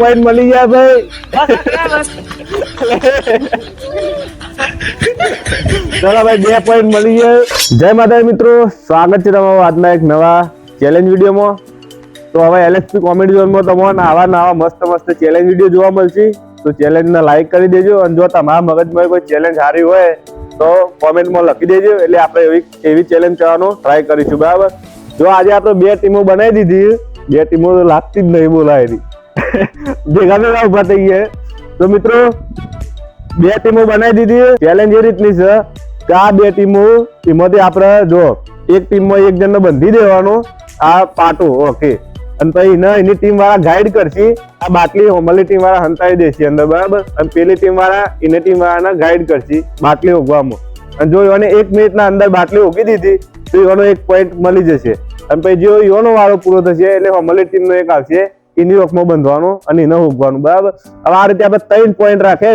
Point મળી ગયા ભાઈ. ચલો ભાઈ 2 પોઈન્ટ મળી ગયા. જય માતાજી મિત્રો, સ્વાગત છે તમારું આજના એક નવા ચેલેન્જ વિડીયોમાં. તો હવે LSP કોમેડી ઝોનમાં તમને આવા નવા મસ્ત ચેલેન્જ વિડીયો જોવા મળશે. તો ચેલેન્જને લાઈક કરી દેજો અને જો તમારા મગજમાં કોઈ ચેલેન્જ સારી હોય તો કોમેન્ટમાં લખી દેજો, એટલે આપણે એવી ચેલેન્જ કરવાનો ટ્રાય કરીશું. બરાબર. જો આજે આપણે 2 ટીમો બનાવી દીધી, 2 ટીમો તો લાગતી જ નહીં બોલાવેલી, ભેગા ભેગા ઉભા થઈ ગયા. તો મિત્રો 2 ટીમો બનાવી દીધી. ચેલેન્જ એ રીતની છે કે આ 2 ટીમો એમાંથી આપણે જો એક ટીમમાં એક જણને બંધી દેવાનો આ પાટો. ઓકે. અને પછી એની ટીમ વાળા ગાઈડ કરશે. આ બાટલી હોમલી ટીમ વાળા હંતાઈ દેશે અંદર. બરાબર. અને પેલી ટીમ વાળા એને ટીમ વાળાને ગાઈડ કરશે બાટલી ઓગવામાં. અને જો એને 1 મિનિટના અંદર બાટલી ઓગી દીધી તો એનો 1 પોઈન્ટ મળી જશે. અને પછી જો એનો વાળો પૂરો થશે એટલે હોમલી ટીમનો એક આવશે, એની ઓખમાં બંધવાનો અને એને ઉગવાનું. બરાબર. હવે આ રીતે આપણે 3 પોઈન્ટ રાખે.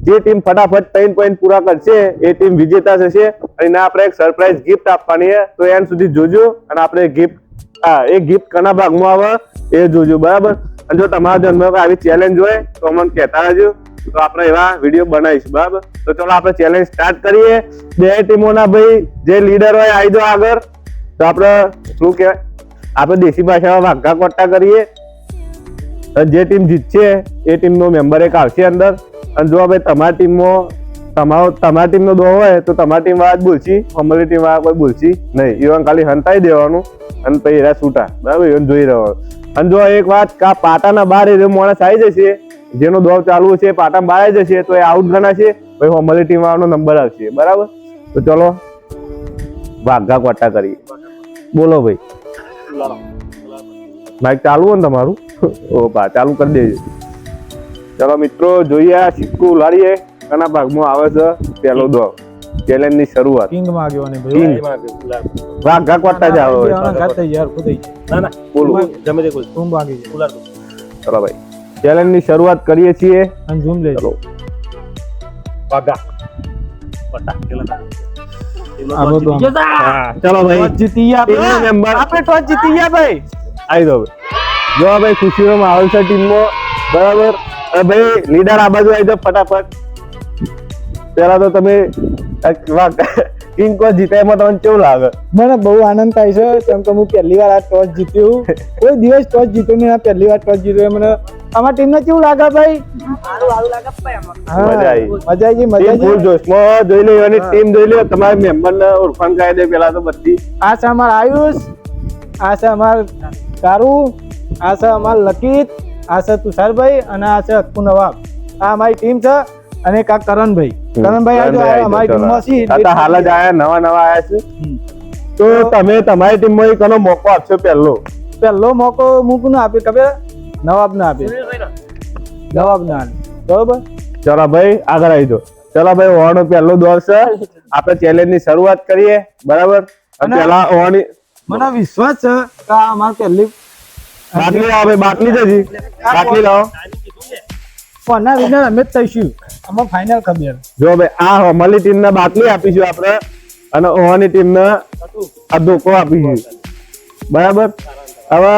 જે ટીમ ફટાફટ 3 પોઈન્ટ પૂરા કરશે એ ટીમ વિજેતા થશે. અને આપણે એક સરપ્રાઈઝ ગિફ્ટ આપવાની છે, તો એન્ડ સુધી જોજો. અને આપણે એ ગિફ્ટ કના ભાગમાં આવે એ જોજો. બરાબર. અને જો તમારા જન્મમાં આવી ચેલેન્જ હોય તો અમને કહેતા રહેજો, તો આપણે એવા વિડીયો બનાવીશું. બરાબર. તો ચલો આપણે ચેલેન્જ સ્ટાર્ટ કરીએ. 2 ટીમોના ભાઈ જે લીડર હોય આવી દો આગળ. તો આપણે શું કહેવાય, આપણે દેશી ભાષામાં વાઘા કોટ્ટા કરીએ. જે ટીમ જીતશે એ ટીમનો મેમ્બર એક આવશે અંદર. અને જો ભાઈ તમારી ટીમમાં તમારી ટીમનો દો હોય તો તમારી ટીમ વાળા જ બોલશી, અમારી ટીમ વાળા કોઈ બોલશી નહીં. ઈવન ખાલી હંતાઈ દેવાનું અને પછી એરા છૂટા. બરાબર. ઈવન જોઈ રહેવાનું. અને જો એક વાત કે આ પાટાના બહાર એ માણસ આવી જશે, જેનો દોર ચાલુ છે પાટા બહાર આવી જશે તો એ આઉટ ગણાશે. પછી અમારી ટીમ વાળાનો નંબર આવશે. બરાબર. તો ચલો વાઘા કોટ્ટા કરીએ. બોલો ભાઈ. માઇક ચાલુ હોય ને તમારું? ઓ બા ચાલુ કરી દેજો. ચલો મિત્રો જોઈએ આ સિક્કો ઉલાડીએ કના ભાગમાં આવે છે પહેલો દો. ચેલેન્જ ની શરૂઆત કિંગ માંગ્યો ને ભાઈ વાઘા કોટ્ટા જ આવે. યાર ખુદાઈ ના ના બોલો જમે દે કોઈ ઝૂમ માંગી છે. ચલો ભાઈ ચેલેન્જ ની શરૂઆત કરીએ છીએ. અને ઝૂમ લે. ચલો વાઘા કોટ્ટા ચલો ભાઈ જીતી ગયા મેમ્બર આપણે ટોસ જીતી ગયા ભાઈ. આવી દો જો ભાઈ ખુશીનો માહોલ છે ટીમમાં. બરાબર. ભાઈ લીડર આ બાજુ આવી જાઓ ફટાફટ. પેલા તો તમે કિંગ કોચ જીતે એમાં તમને કેવું લાગે? મને બહુ આનંદ થાય છે, કેમ કે હું પહેલી વાર આ ટોસ જીત્યું. કોઈ દિવસ ટોસ જીત્યો નહીં, આ પહેલી વાર ટોસ જીત્યો. મને અમારા ટીમને કેવું લાગે ભાઈ? મજા આવી ફૂલ જોશમાં. જોઈ લો એની ટીમ જોઈ લો. તમારા મેમ્બરને ઓળખાણ કરી દે પેલા તો બધી. આ છે અમારા આયુષ, આ છે અમારા કારુ, આ છે અમારા લકિત, આ છે તુષારભાઈ અને આ છે અક્કુ નવાબ. આ અમારી ટીમ છે. અને એક આ કરણભાઈ અમારી ટીમમાં છે. હાલ જ આયા નવા આયા છે. તો તમે તમારી ટીમમાં કનો મોકો આપશો? પહેલો મોકો હું કોને આપે ખબર? નવાબને આપે. નવાબને આપે. બરોબર. ચલો ભાઈ આગળ આવી જાઓ. ચલો ભાઈ ઓવાનો પહેલો દોર છે. આપણે ચેલેન્જ ની શરૂઆત કરીએ. બરાબર. પેલા ઓવાની મને વિશ્વાસ છે કે આ અમારી પહેલી બાટલી લાવો ભાઈ. બાટલી જજી બાટલી લાવો. કોના વિનર અમે જ થઈશું. આમાં ફાઇનલ ખબર. જો ભાઈ આ હોમલી ટીમ ને બાટલી આપીશું આપણે અને ઓવાની ટીમ ને આ ધોકો આપીશું. બરાબર. હવે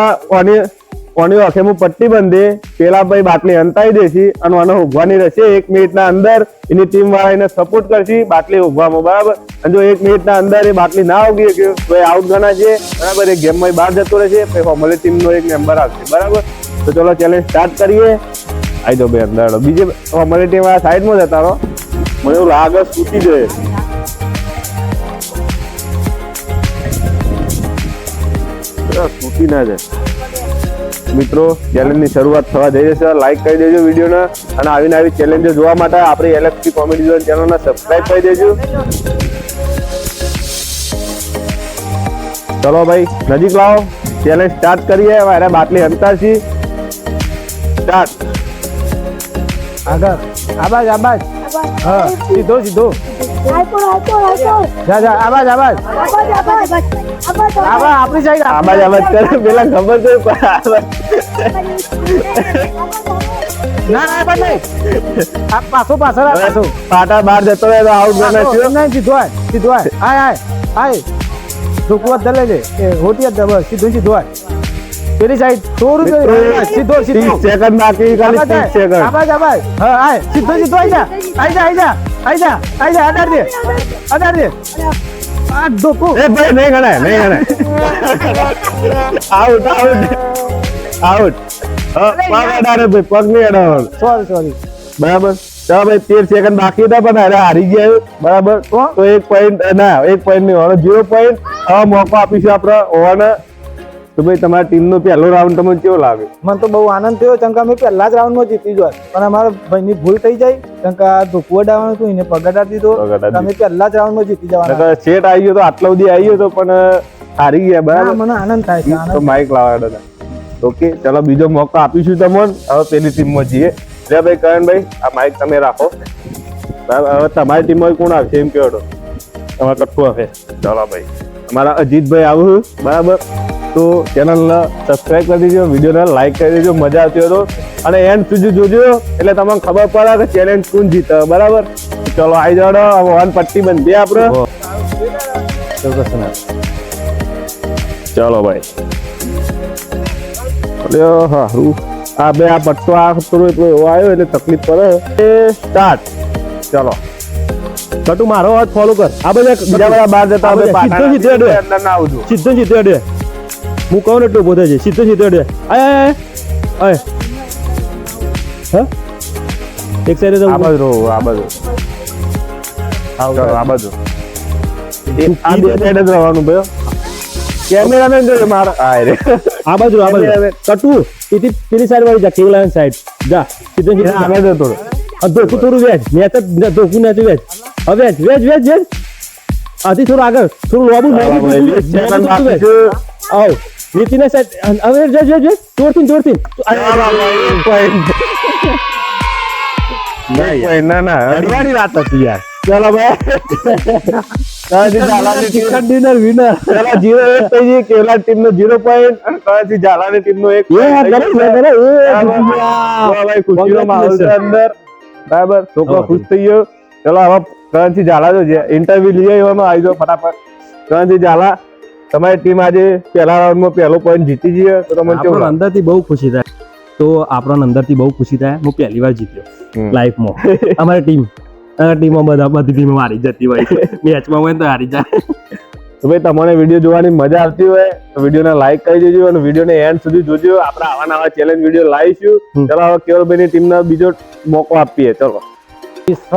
ઓની આંખે હું પટ્ટી બાંધી પેલા ભાઈ બાટલી હંતાઈ દેશી અને આને ઉગવાની રહેશે. 1 મિનિટના અંદર એની ટીમ વાળા એને સપોર્ટ કરશે બાટલી ઉગવામાં. બરાબર. અને જો 1 મિનિટના અંદર એ બાટલી ના ઉગી ગયો તો એ આઉટ ગણાશે. બરાબર. એ ગેમમાં બહાર જતો રહેશે. પછી હોમલી ટીમનો એક મેમ્બર આવશે. બરાબર. તો ચલો ચેલેન્જ સ્ટાર્ટ કરીએ. આવી જાઓ ભાઈ અંદર. બીજે અમારી ટીમ આ સાઈડમાં જતા રહો. મને એવું લાગે સૂકી જોઈએ. સૂકી ના જાય. મિત્રો ચેલેન્જ ની શરૂઆત થવા જઈ જશે. લાઈક કરી દેજો વિડીયોને અને આવીને આવી ચેલેન્જો જોવા માટે આપણી LSP કોમેડી ઝોન ચેનલને સબસ્ક્રાઇબ કરી દેજો. ચલો ભાઈ નજીક લાવો. ચેલેન્જ સ્ટાર્ટ કરીએ. મારે બાટલી હંતાશી સ્ટાર્ટ. આગળ આબાજ હા સીધો જા આબાજ આપણી સાઈડ આબાજ કરે. પેલા ખબર છે ના આબાજ નહીં. આ પાછળ પાટા બહાર જતો રહે તો આઉટ ગણે છે. નહીં સીધો આય આય ધોકું હાથ લઈ લે એ હોટી હાથ બસ સીધું સીધું હાથ પેલી સાઈડ થોડું સીધો સીધો 30 સેકન્ડ બાકી ખાલી 30 સેકન્ડ આબાજ આબાજ હા આય સીધો સીધો આઈ જા અડાર દે આ ધોકું એ ભાઈ નહીં ગણાય આઉટ પગ અડાડે ભાઈ પગ નહીં અડાડવાનો સોરી બરાબર ચાલો ભાઈ 13 સેકન્ડ બાકી હતા પણ અરે હારી ગયા બરાબર તો 1 પોઈન્ટ ના 1 પોઈન્ટ નહીં હોવાનો 0 પોઈન્ટ હવે મોકો આપીશું આપણે હોવાને તો ભાઈ તમારી ટીમનો પહેલો રાઉન્ડ તમને કેવો લાગે મને તો બહુ આનંદ થયો ચંકા મેં પહેલા જ રાઉન્ડમાં જીતી ગયો પણ અમારા ભાઈની ભૂલ થઈ જાય ચંકા ધોકું અડાવવાનું હતું એને પગ અડાડી દીધો પગ અડાડી તમે પહેલા જ રાઉન્ડમાં જીતી જવાના સેટ આવી ગયો તો આટલા સુધી આવી ગયો તો પણ હારી ગયા હા, બરાબર મને આનંદ થાય છે તો આનંદ માઇક લાવવા હતા ઓકે ચલો બીજો મોકો આપીશું તમને હવે પેલી ટીમમાં જઈએ લે ભાઈ કરણભાઈ આ માઇક તમે રાખો બરાબર હવે તમારી ટીમમાં કોણ આવશે એમ કહો તો તમારે કઠું આવે ચલો ભાઈ અમારા અજીતભાઈ આવું બરાબર તો ચેનલને સબસ્ક્રાઇબ કરી દેજો વિડીયોને લાઈક કરી દેજો મજા આવતી હોય તો અને એન્ડ સુધી જોજો એટલે તમને ખબર પડે કે ચેલેન્જ કોણ જીતે બરાબર ચલો આવી જાઓ વન પટ્ટી બંધી આપણે ચલો ભાઈ હારું આ બે આ પટ્ટો આ થોડો એટલો એવો આવ્યો એટલે તકલીફ પડે એ સ્ટાર્ટ ચલો કટુ મારો હાથ ફોલો કર આ બધા બીજા બધા બહાર જતા હવે સીધો સીધો અડે. અંદર ના આવજો સીધો સીધો અડે હું કહું ને એટલું ઉભો થાય છે સીધો સીધો અડે આય હા એક સાઈડે આ બાજુ રહો આ બાજુ ચલો આ બાજુ આ બે સાઈડ જ રહેવાનું ભાઈ કેમેરામેન જો મારા આ રે આ બાજુ કટુ એથી પેલી સાઈડ વાળી જા કેવલા સાઈડ જા સીધો સીધો આગળ જતો રહો. ધોકું થોડું વેચ મેચ ધોકું નાચું વેચ હવે વેચ આથી થોડું આગળ થોડું લોબુ સેકન્ડ બાકી છે. આવ નીતિના સાઈડ હવે વેચ જોરથી નહીં, ના અડવાની વાત હતી યાર ચલો ભાઈ ઝાલાની ટીમ ડિનર વિનર ચલો 0-1 થઈ ગઈ કેવલા ટીમ નો 0 પોઈન્ટ અને કરાચી ઝાલાની ટીમ નો 1 ભાઈ ખુશીનો માહોલ છે અંદર બરાબર છોકરો ખુશ થઈ ગયો ચલો હવે કરાચી ઝાલા જો ઇન્ટરવ્યુ લઈ આવ્યો આવી જાઓ ફટાફટ કરાચી ઝાલા તમારી ટીમ આજે પહેલા રાઉન્ડમાં પહેલો પોઈન્ટ જીતી ગઈ તો તમને કેવું આપણને લાગે? અંદરથી બહુ ખુશી થાય તો આપણને અંદરથી બહુ ખુશી થાય હું પહેલી વાર જીત્યો લાઈફમાં અમારી ટીમમાં બધી ટીમો હારી જતી હોય મેચમાં હોય ને તો હારી જાય તો ભાઈ તમને વિડીયો જોવાની મજા આવતી હોય તો વિડીયોને લાઈક કરી દેજો અને વિડીયોને એન્ડ સુધી જોજો આપણે આવા નવા ચેલેન્જ વિડીયો લાવીશું ચલો હવે કેવલભાઈની ટીમને બીજો મોકો આપીએ ચલો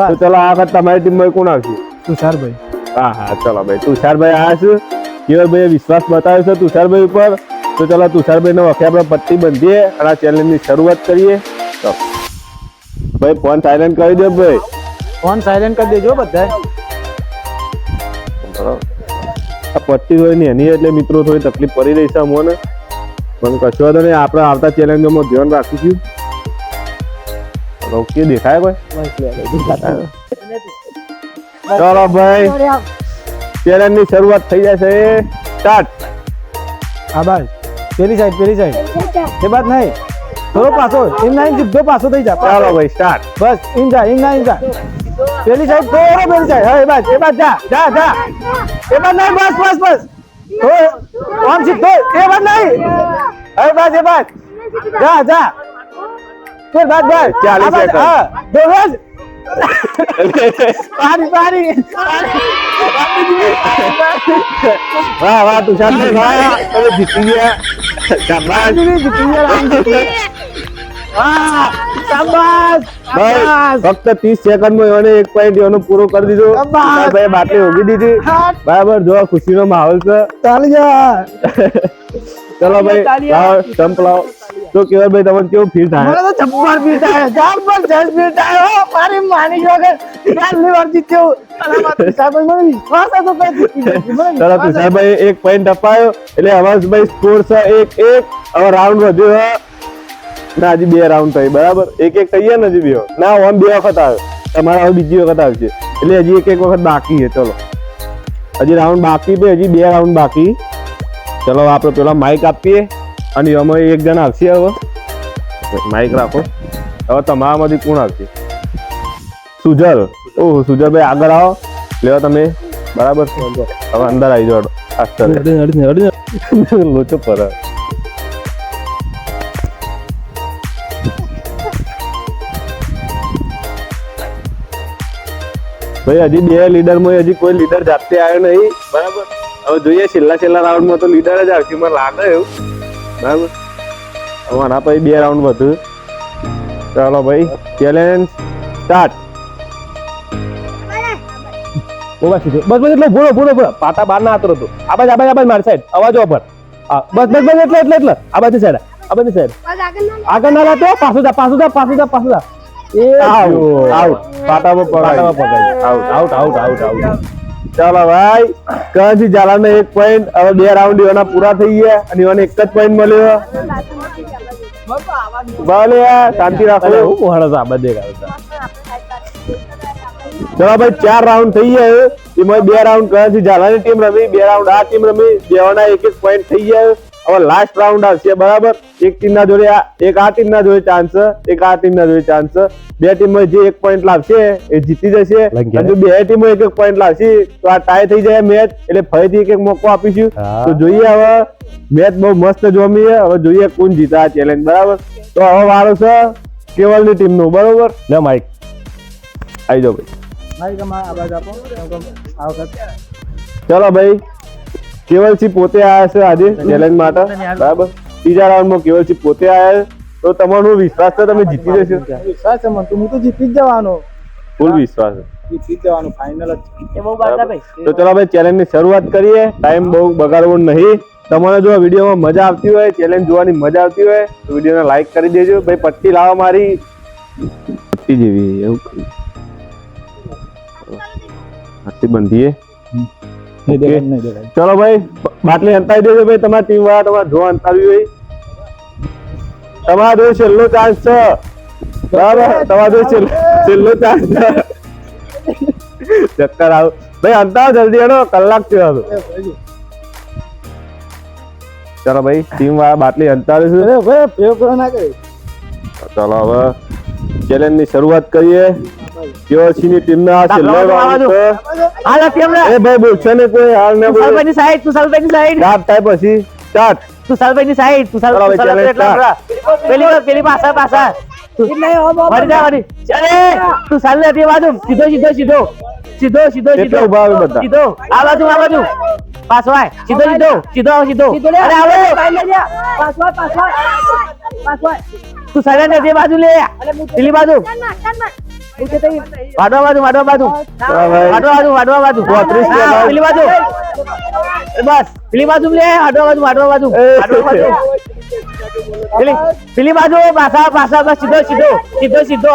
તો ચલો આ વખત તમારી ટીમમાં કોણ આવશે તુષારભાઈ હા ચલો ભાઈ તુષારભાઈ આવ્યા છે કેવલભાઈએ વિશ્વાસ બતાવ્યો છે તુષારભાઈ ઉપર તો ચલો તુષારભાઈને વખતે આપણે પટ્ટી બંધીએ અને આ ચેલેન્જની શરૂઆત કરીએ ચલો ભાઈ ફોન સાયલેન્ટ કરી દો ભાઈ ફોન સાયલેન્ટ કરી દેજો બધા આ પટ્ટી હોય ને એની એટલે મિત્રો થોડી તકલીફ પડી રહી છે અમોને પણ કશો વાંધો નહીં આપણે આવતા ચેલેન્જોમાં ધ્યાન રાખીશું ઓકે દેખાય ભાઈ ચલો ભાઈ ચેલેન્જની શરૂઆત થઈ જશે સ્ટાર્ટ આબાજ પેલી સાઈડ એ બાદ નહીં થોડો પાછો ઇન નાઈન સીધો પાછો થઈ જા ચાલો ભાઈ સ્ટાર્ટ બસ ઇન જા પેલી સાઈડ થોડો પેલી સાઈડ હા એ બાદ જા એ બાદ નહીં બસ આમ સીધો એ બાદ નહીં એ બાદ જા ફિર બાદ 40 સેકન્ડ. હા દો બસ પારી વાહ તુષારભાઈ વાહ તમે જીતી ગયા શાબાશ. ભાઈ ફક્ત 30 સેકન્ડમાં એને 1 પોઈન્ટ એનો પૂરો કરી દીધો શાબાશ. ભાઈ બાટલી ઉગી દીધી બરાબર જો ખુશીનો માહોલ છે ચાલી જા ચલો ભાઈ લાવો સ્ટમ્પ લાવો તો કેવલભાઈ તમને કેવું ફીલ થાય મને તો જબ્બર ફીલ થાય જબરજસ્ત ફીલ થાય હો મારી માની વગર પહેલી વાર જીત્યો અને મારા સાહેબ મને વિશ્વાસ હતો કે જીતી જશે. મને ચલો વિશ્વાસ હતો. તુષારભાઈ 1 પોઈન્ટ અપાયો એટલે હવાસભાઈ સ્કોર છે 1-1 હવે રાઉન્ડ વધ્યો છે ના હજી 2 રાઉન્ડ થઈ બરાબર 1-1 થઈ ગયા ને હજી બે ના ઓમ 2 વખત આવ્યો તમારા હવે બીજી વખત આવશે એટલે હજી 1-1 વખત બાકી છે ચલો હજી રાઉન્ડ બાકી છે હજી 2 રાઉન્ડ બાકી ચલો આપણે પેલા માઇક આપીએ અને એમાં એક જણ આવશે હવે માઇક રાખો હવે તમારામાંથી કોણ આવશે સુજલ ઓહ સુજલભાઈ આગળ આવો લેવો તમે બરાબર હવે અંદર આવી જાઓ લોચો પર ભાઈ હજી બે લીડર માં હજી કોઈ લીડર જાતે આવ્યો નહીં બરાબર. હવે જોઈએ છેલ્લા રાઉન્ડ માં તો લીડર જ આવશે મને લાગે એવું બરાબર. હવે આના પછી બે રાઉન્ડ વધુ. ચાલો ભાઈ ચેલેન્જ સ્ટાર્ટ. બસ એટલો ભૂરો પાટા બાર ના આતરો હતો. આ બાજુ મારી સાઈડ અવાજો પર. હા બસ એટલે આ બાજુ સાઈડ આગળ ના લાતો પાછું જા એ આઉટ પાટામાં પકડાય. આઉટ. ચાલો ભાઈ કજી જાલાને 1 પોઈન્ટ. હવે બે રાઉન્ડ એના પૂરા થઈ ગયા અને એને એક જ પોઈન્ટ મળ્યો. ભલે શાંતિ રાખો. આ બધે ચલો ભાઈ 4 રાઉન્ડ થઈ ગયા. એમાં બે રાઉન્ડ કજી જાલાની ટીમ રમી, બે રાઉન્ડ આ ટીમ રમી, બેવાના એક પોઈન્ટ થઈ ગયા. હવે લાસ્ટ રાઉન્ડ આવશે બરાબર. એક ટીમ ના જોડે એક આ ટીમ ના જોડે ચાન્સ, એક આ ટીમ ના જોડે ચાન્સ. બે ટીમમાં જે 1 પોઈન્ટ લાવશે એ જીતી જશે. અને જો બે ટીમો 1 પોઈન્ટ લાવશે તો આ ટાઈ થઈ જાય મેચ. એટલે ફરીથી એક મોકો આપીશું. તો જોઈએ હવે મેચ બહુ મસ્ત જોમી છે. હવે જોઈએ કોણ જીતે આ ચેલેન્જ બરાબર. તો હવે વારો છે કેવલની ટીમ નું બરોબર. લે માઈક આવી જાઓ ભાઈ. ચલો ભાઈ કેવલસિંહ પોતે આવ્યા છે આજે ચેલેન્જ માટે બરાબર. ત્રીજા રાઉન્ડમાં કેવલસિંહ પોતે આવ્યા. તો તમારો વિશ્વાસ છે તમે જીતી જશો? વિશ્વાસ છે મને તો, હું તો જીતી જ જવાનો. ફૂલ વિશ્વાસ છે. જીતી જ જવાનું ફાઇનલ જ છે. તો ચલો ભાઈ ચેલેન્જ ની શરૂઆત કરીએ. ટાઈમ બહુ બગાડવો નહીં. તમારે જો આ વિડીયોમાં મજા આવતી હોય, ચેલેન્જ જોવાની મજા આવતી હોય તો વિડીયોને લાઈક કરી દેજો. ભાઈ પટ્ટી લાવો મારી પટ્ટી જેવી એવું હાથી બંધીએ. ચલો ભાઈ બાટલી અંતાવી દેજો ભાઈ. તમારી ટીમ વાળા તમારે જો અંતાવી હોય તમારો છેલ્લો ચાન્સ છે બરાબર. તમારો છેલ્લો ચાન્સ છે. ચક્કર આવ ભાઈ અંતાવો જલ્દી એનો કલાક થયો હતો. ચલો ભાઈ ટીમ વાળા બાટલી અંતાવીશું. ચલો હવે ચેલેન્જ ની શરૂઆત કરીએ. કેવલસિંહ ની ટીમ ના છેલ્લો રાઉન્ડ છે. એ ભાઈ બોલશે ને કોઈ હાલ ને બોલ. સ્ટાર્ટ થાય પછી સ્ટાર્ટ. પેલી પાછા કેટલા ઉભા આવે બધા? આ બાજુ પાછો આય સીધો અરે આવો તું સાલે ને તે બાજુ લે પેલી બાજુ વાડવા બાજુ પેલી બાજુ બસ પેલી બાજુ લે વાડવા બાજુ પેલી બાજુ પાછા બસ સીધો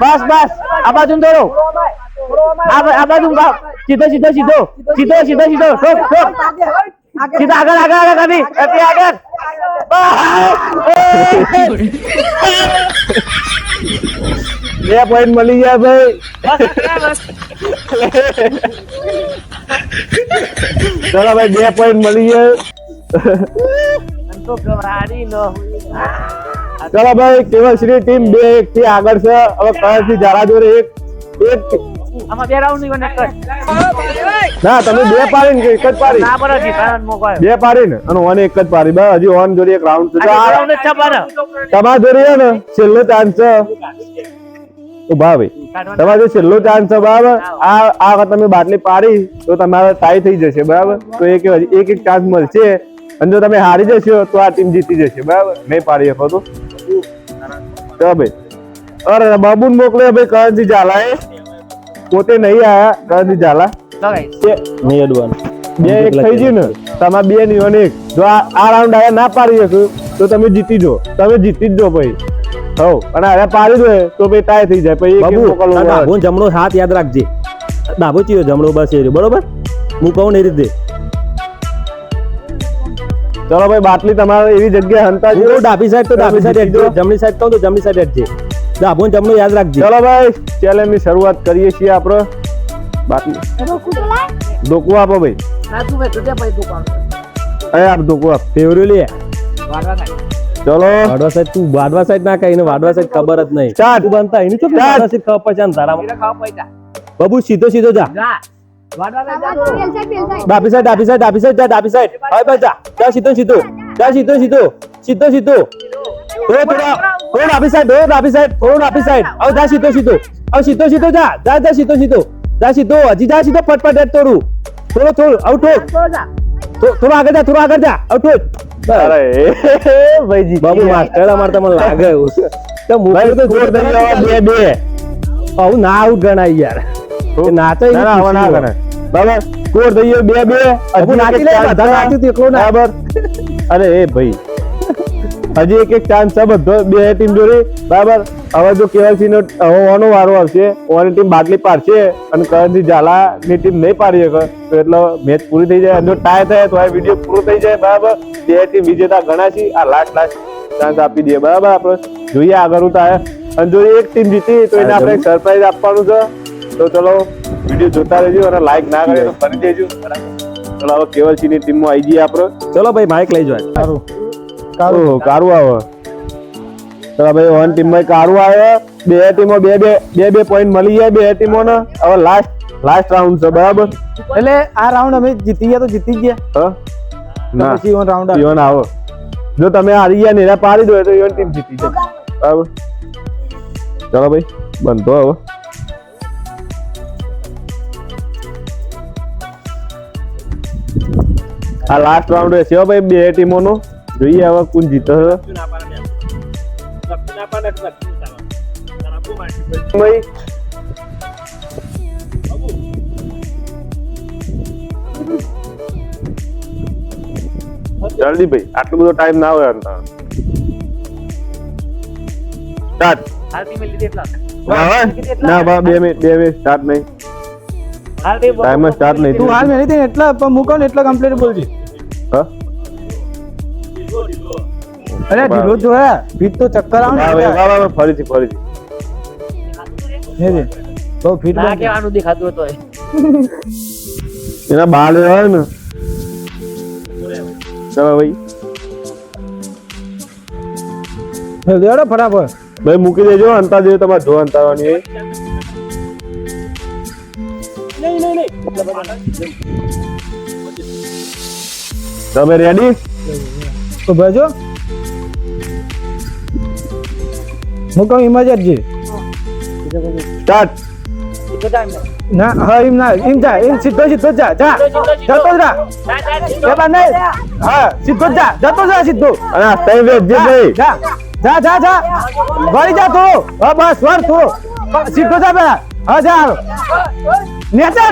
બસ આ બાજુ થોડો આ બાજુ સીધો ઠોક સીધા આગળ કરી આગળ બે પોઈન્ટ મળી ગયા ભાઈ. ચલો ભાઈ 2 પોઈન્ટ મળી ગયા. ચલો ભાઈ કેવલસિંહ ટીમ 2-1 થી આગળ છે. હવે કળશથી જારા જોડે એક આમાં બે રાઉન્ડ ની કનેક્ટ ના તમે 2 પાડી ને એક જ પાડી? ના બરાબર જીતાનો મોકો આવ્યો. 2 પાડી ને અને ઓન એક જ પાડી. બસ હજી ઓન જોડે એક રાઉન્ડ છે. આ રાઉન્ડ જ છે બરાબર. તમારા જોડે છે ને છેલ્લો ચાન્સ છે. તો ભાઈ તમારે જો છેલ્લો ચાન્સ છે બરાબર. આ વખત તમે બાટલી પાડી તો તમારે ટાઈ થઈ જશે બરાબર. તો એક ચાન્સ મળશે. અને જો તમે હારી જશો તો આ ટીમ જીતી જશે બરાબર. નહીં પાડી શકો તો ચલો ભાઈ. અરે બાબુ મોકલે ભાઈ. કરણસિંહ ઝાલા એ પોતે નહીં આયા. કરણસિંહ ઝાલા નહીં અડવાનું. 2-1 થઈ ગયું ને. તમારે 2 ની અને 1. જો આ રાઉન્ડ આયા ના પાડી શકો તો તમે જીતી જો. તમે જીતી જ જો ભાઈ. હવ અને આયા પાડી દો તો ભાઈ ટાઈ થઈ જાય. પછી ડાબો જમણો હાથ યાદ રાખજે. ડાબો ચીયો જમણો બસ એ બરોબર. હું કહું ને એ રીતે. ચલો ભાઈ બાટલી તમારે એવી જગ્યાએ હંતા છે. ડાબી સાઈડ તો ડાબી સાઈડ હેઠજો. જમણી સાઈડ કહું તો જમણી સાઈડ હેઠજે. ડાબો જમણો યાદ રાખજે. ચલો ભાઈ ચેલેન્જ ની શરૂઆત કરીએ છીએ આપણે. બાટલી ડોકું આપો ભાઈ. આપ ડોકું આપ. ફેવરેટ લે. ચલો વાડવા સાઈડ તું વાડવા સાઈડ ના કહીને વાડવા સાઈડ ખબર જ નહીં. સ્ટાર્ટ. તું બનતા એની તો વાડવા સાઈડ ખબર પચાન તારા બાબુ સીધો જા. ડાબી સાઈડ ડાબી સાઈડ ડાબી સાઈડ જા ડાબી સાઈડ હવે બસ જા જા સીધો સીધો જા સીધો સીધો સીધો સીધો થોડો ડાબી સાઈડ થોડો ડાબી સાઈડ હવે જા સીધો સીધો હવે સીધો સીધો જા જા જા સીધો સીધો જા સીધો હજી જા સીધો ફટફટ હેડ થોડું થોડું હવે થોડું આગળ જા હવે ઠોક અરે ભાઈજી બાબુ માસ્ટર અમાર તમને લાગે એવું તો ભાઈ મૂકો તો સ્કોર થઈ ગયો બે બે આવું ના આઉટ ગણાય યાર એ નાચે ના ના હવે ના કરે બરાબર સ્કોર થઈ ગયો બે બે હું નાચી લે બધા નાચ્યું તો એકલો ના બરાબર અરે એ ભાઈ હજી એક ચાન્સ છે બધો બે ટીમ જોડે બરાબર હવે જો કેવાયસી નો હવે ઓનો વારો આવશે ઓની ટીમ બાટલી પાડશે અને કરણજી ઝાલા ની ટીમ નહીં પાડી શકે તો એટલે મેચ પૂરી થઈ જાય અને જો ટાય થાય તો આ વિડીયો પૂરો થઈ જાય બરાબર બે ટીમ વિજેતા ગણાશી આ લાસ્ટ ચાન્સ આપી દઈએ બરાબર આપણે જોઈએ આગળ હું થાય અને જો એક ટીમ જીતી તો એને આપણે સરપ્રાઈઝ આપવાનું છે તો ચલો વિડીયો જોતા રહેજો અને લાઈક ના કરે તો ફરી દેજો ચલો હવે કેવલસી ની ટીમ માં આવી જઈએ આપણે ચલો ભાઈ માઇક લઈ જાય સારું કારું આવે ચલો ભાઈ વન ટીમ માં કારું આવે બે ટીમો બે પોઈન્ટ મળી જાય બે ટીમો ને હવે લાસ્ટ રાઉન્ડ છે બરાબર એટલે આ રાઉન્ડ અમે જીતી ગયા તો જીતી જ ગયા ના પછી ઇવન રાઉન્ડ ઇવન આવો જો તમે હારી ગયા ને પાડી દો તો ઇવન ટીમ જીતી જાય બરાબર ચલો ભાઈ બનતો હવે આ લાસ્ટ રાઉન્ડ છે ભાઈ બે ટીમો નો જોઈએ હવે કોણ જીતે છે ભાઈ જલ્દી ભાઈ આટલો બધો ટાઈમ ના હોય સ્ટાર્ટ ના બા 2 મિનિટ સ્ટાર્ટ નહીં ટાઈમર સ્ટાર્ટ નહીં તું હાલ મેલી દે એટલા પણ મૂકો ને એટલા કમ્પ્લીટ બોલજે હા અરે ઢીલો જોયા ફીટ તો ચક્કર આવે ને બરાબર ફરીથી ને દે તો ફીટ ના કેવાનું દેખાતું હતું એના બાલ હોય ને ચલો ભાઈ દેડો ફટાફટ ભાઈ મૂકી દેજો અંતા દેજો તમારે જો અંતાવાની હોય તમે રેડી તો ભજો મૂકો ઇમરજન્સી સ્ટાર્ટ ના હા એમ ના એમ જા એમ સીધો જા જતો જા એ બા નહીં હા સીધો જતો જા સીધો અને આ તઈ વેચ જે ભાઈ જા વળી જા તું હા બસ વળ તું સીધો જા પેલા હા જા હાલો નેચર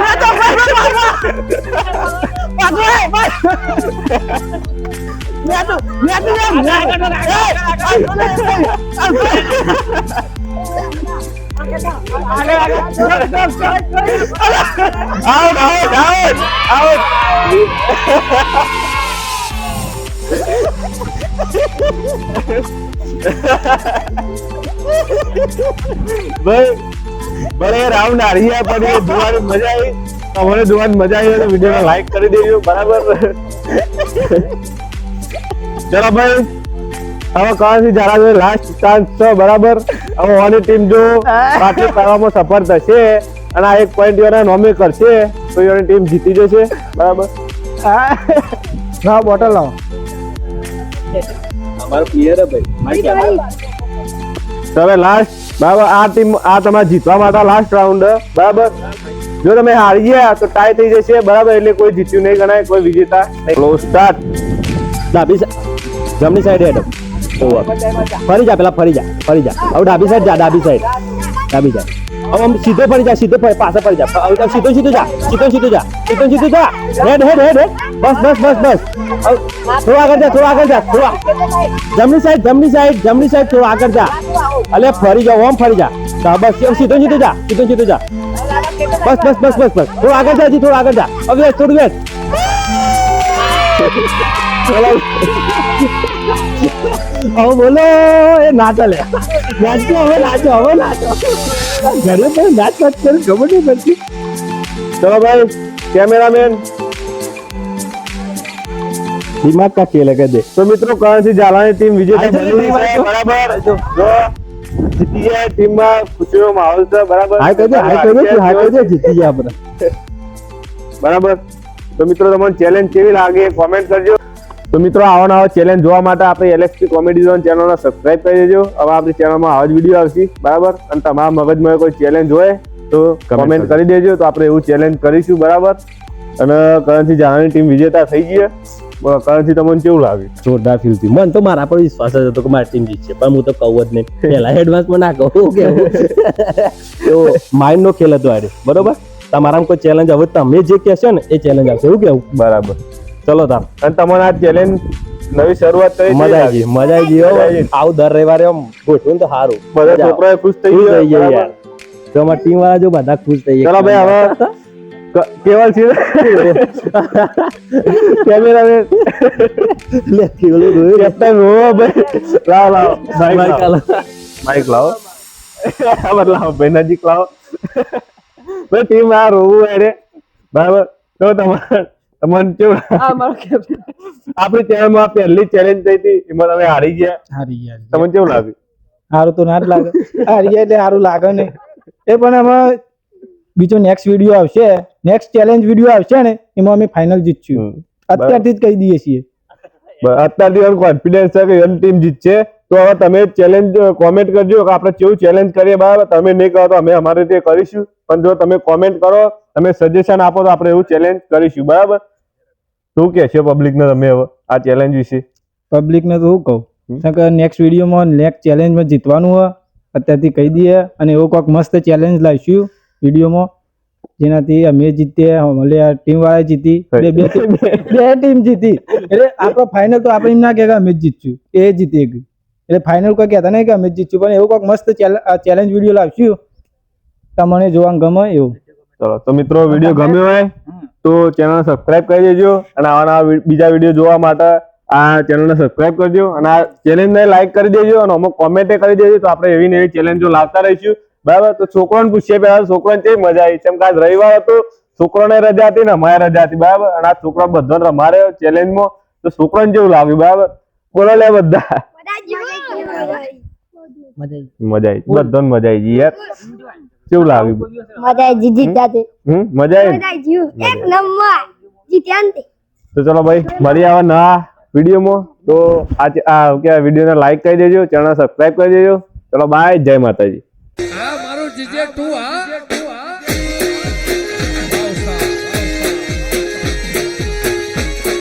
ભાઈ બરે રાઉન્ડ હારી ગયા પણ એ જોવાની મજા આવી તમારે જોવાની મજા આવી તો વિડીયોને લાઈક કરી દેજો બરાબર ચલો ભાઈ હવે કહાથી જારા લાસ્ટ ચાન્સ છે બરાબર હવે ઓની ટીમ જો પાછી કરવામાં સફળ થશે અને આ એક પોઈન્ટ એના નોમે કરશે તો એની ટીમ જીતી જશે બરાબર ના બોટલ લાવો અમારો ક્લિયર હે ભાઈ હવે લાસ્ટ બરાબર આ ટીમ આ તમારે જીતવા માટે લાસ્ટ રાઉન્ડ બરાબર જો તમે હારી ગયા તો ટાઈ થઈ જશે બરાબર એટલે કોઈ જીત્યું નહીં ગણાય કોઈ વિજેતા નહીં સ્ટાર્ટ ડાબી જમણી સાઈડ હેડ ફરી જા પેલા ફરી જા હવે ડાબી સાઈડ જા ડાબી સાઈડ હવે આમ સીધો ફરી જા પાછા ફરી જા હવે સીધો જા હેડ બસ થોડું આગળ જા જમણી સાઈડ થોડું આગળ જા અલે ફરી જા ઓમ ફરી જા બસ સીધો જા બસ થોડું આગળ જા થોડું આગળ જા હવે થોડું વેચ હવે બોલો એ ના ચાલે નાચો હવે ઘરે તો નાચ કરે ખબર નહીં પડતી ચલો ભાઈ કેમેરામેન દિમાગ કા ખેલ કે દે તો મિત્રો કરણસિંહ ઝાલાની ટીમ વિજેતા બની છે બરાબર જો જીતી ગયા ટીમમાં ખુશીનો માહોલ છે બરાબર હાય કહી દે જીતી ગયા આપણે બરાબર. તો મિત્રો તમને ચેલેન્જ કેવી લાગે કોમેન્ટ કરજો. તો મિત્રો આવા નવા ચેલેન્જ જોવા માટે આપણે LXP કોમેડી ઝોન ચેનલને સબસ્ક્રાઇબ કરી દેજો. હવે આપણી ચેનલમાં આવા જ વિડીયો આવશે બરાબર. અને તમારા મગજમાં કોઈ ચેલેન્જ હોય તો કમેન્ટ કરી દેજો, તો આપણે એવું ચેલેન્જ કરીશું બરાબર. અને કરણસિંહ જાનાની ટીમ વિજેતા થઈ ગઈ. કરણસિંહ તમને કેવું લાગે? જોરદાર ફીલ થયું. મને તો મારા પર વિશ્વાસ જ હતો કે મારી ટીમ જીતશે, પણ હું તો કહું જ નહીં. પહેલા એડવાન્સમાં ના કહું કેવું તો માઇન્ડ નો ખેલ હતો આજે બરોબર. તમારામાં કોઈ ચેલેન્જ હવે તમે જે કહેશો ને એ ચેલેન્જ આવશે એવું કેવું બરાબર. ચલો તાર. અને તમારે આ ચેલેન્જ નવી શરૂઆત કરી મજા આવી ગઈ, મજા આવી ગઈ. આવું દર રવિવારે આમ ગોઠવું તો સારું. બધા છોકરાઓ ખુશ થઈ ખુશ થઈ ગયા ગયા યાર. તો અમારી ટીમ વાળા જો બધા ખુશ થઈ ચલો ગયા. ભાઈ હવે કેવલ છે કેમેરામેન લે કેવલું જોયું. કેપ્ટન રોવો ભાઈ. લાવો ભાઈ કાલો. માઈક લાવો. લાવો ભાઈ નજીક લાવો. ભાઈ ટીમ આ રોવું અરે બરાબર. તો તમને કેવું આપણી ચેનલમાં પહેલી ચેલેન્જ થઈ હતી એમાં તમે હારી ગયા. હારી ગયા. તમને કેવું લાગ્યું? સારું તો ના જ લાગે. હારી ગયા એટલે સારું લાગે નહીં. એ પણ આમાં બીજો નેક્સ્ટ વિડીયો આવશે, નેક્સ્ટ ચેલેન્જ વિડીયો આવશે ને એમાં અમે ફાઇનલ જીતશું. અત્યારથી જ કહી દઈએ છીએ. અત્યારથી કોન્ફિડન્સ છે કે એની ટીમ જીતશે. તો હવે તમે ચેલેન્જ કોમેન્ટ કરજો કે આપણે કેવું ચેલેન્જ કરીએ બરાબર. તમે નહીં કહો તો અમે અમારી રીતે કરીશું, પણ જો તમે કોમેન્ટ કરો, તમે સજેશન આપો તો આપણે એવું ચેલેન્જ કરીશું બરાબર. શું કે છે પબ્લિક ને તમે હવે આ ચેલેન્જ વિશે? પબ્લિક ને તો હું કહું કે નેક્સ્ટ વિડીયોમાં નેક્સ્ટ ચેલેન્જમાં જીતવાનું હોય અત્યારથી કહી દઈએ. અને એવો કોઈક મસ્ત ચેલેન્જ લાવીશું વિડીયોમાં જેનાથી અમે જીતીએ, અમારી ટીમ વાળા જીતી, બે ટીમ જીતી. એટલે આપણો ફાઇનલ તો આપણે એમ ના કે અમે જ જીતશું, એ જીતી ગયું. એટલે ફાઇનલ કોઈ કહેતા નહીં કે અમે જ જીતશું, પણ એવું કોઈક મસ્ત ચેલેન્જ વિડીયો લાવશું તમને જોવાનું ગમે એવું. ચલો તો મિત્રો વિડીયો ગમ્યો હોય તો ચેનલ સબસ્ક્રાઇબ કરી દેજો. અને આવા નવા બીજા વિડીયો જોવા માટે આ ચેનલને સબસ્ક્રાઇબ કરજો. અને આ ચેલેન્જને લાઈક કરી દેજો અને અમુક કોમેન્ટ કરી દેજો. તો આપણે એવી ને એવી ચેલેન્જો લાવતા રહીશું બરાબર. તો છોકરાને પૂછીએ પહેલા છોકરાને કેવી મજા આવી. કેમ કે આજ રવિવાર હતો, છોકરાને રજા હતી ને અમારે રજા હતી બરાબર. અને આ છોકરા બધાને રમાડે ચેલેન્જમાં, તો છોકરાને કેવું લાગ્યું બરાબર? બોલો લે બધા. મજા આવી, બધાને મજા આવી ગઈ યાર. કેવું લાગ્યું? મજા આવી જીત્યા તે. મજા આવી. એક નંબર જીત્યા ને. તો ચલો ભાઈ મળી આવે નવા વિડીયોમાં. તો આ વિડીયોને લાઈક કરી દેજો, ચેનલ સબસ્ક્રાઇબ કરી દેજો. ચલો બાય, જય માતાજી.